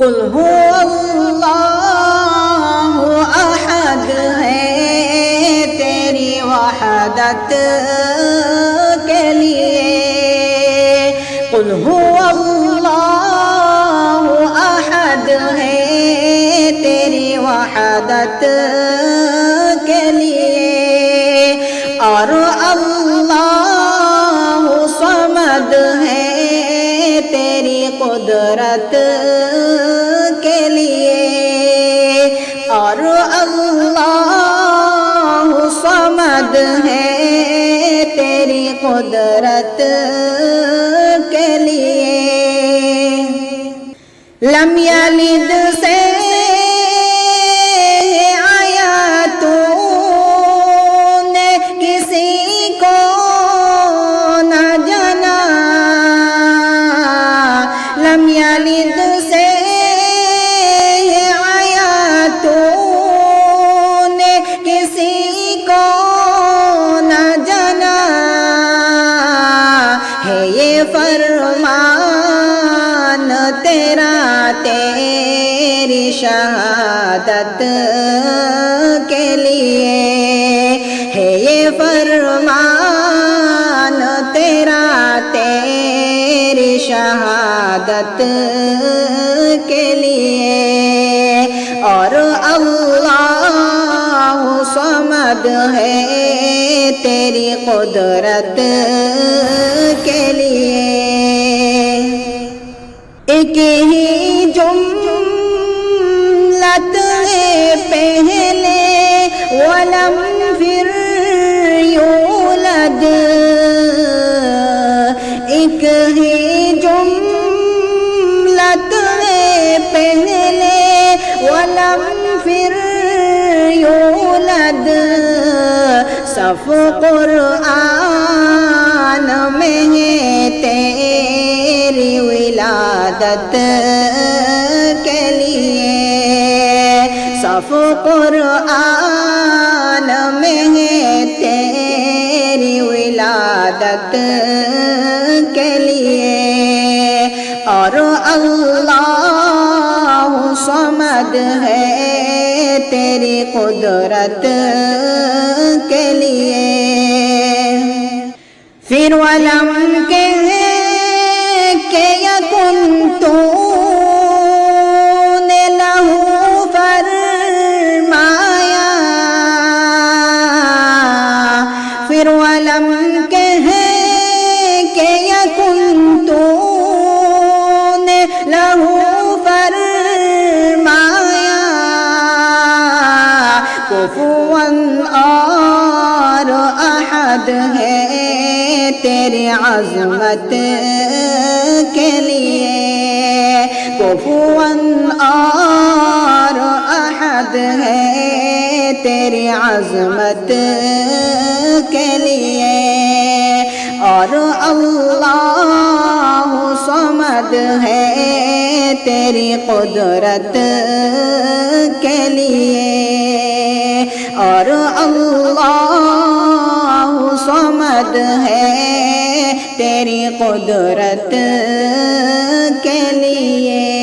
قل هو اللہ احد ہے تیری وحدت کے لیے، قل هو اللہ احد ہے تیری وحدت کے لیے، اور اللہ صمد ہے تیری قدرت کے لیے، اور اللہ صمد ہے تیری قدرت کے لیے۔ لم یلد سے آیا تو نے کسی کو نہ جنا، لم یلد سے آیا تو نے کسی کو نہ جنا، ہے یہ فرمان تیرا تیری شہادت کے لیے، ہے یہ فرمان تیرا تیری شہادت کے لیے، اور اللہ صمد ہے تیری قدرت کے لیے۔ ایک ہی جملت پہلے ولم پھر یولد، ایک ہی جملت پہلے ولم پھر یولد، صف قرآن میں ہے تیری ولادت کے لیے، صف قرآن میں ہے تیری ولادت کے لیے، اور اللہ صمد ہے تیری قدرت کے لیے۔ پھر ولم کہے کہ یکن تو نے لہو فرمایا، پھر ولم کہے کہ یکن تو نے لہو فرمایا، کفوا اور احد ہے تیری عظمت کے لیے، کفوا اور احد ہے تیری عظمت کے لیے، اور اللہ صمد ہے تیری قدرت کے لیے، اور اللہ صمد ہے تیری قدرت کے لیے۔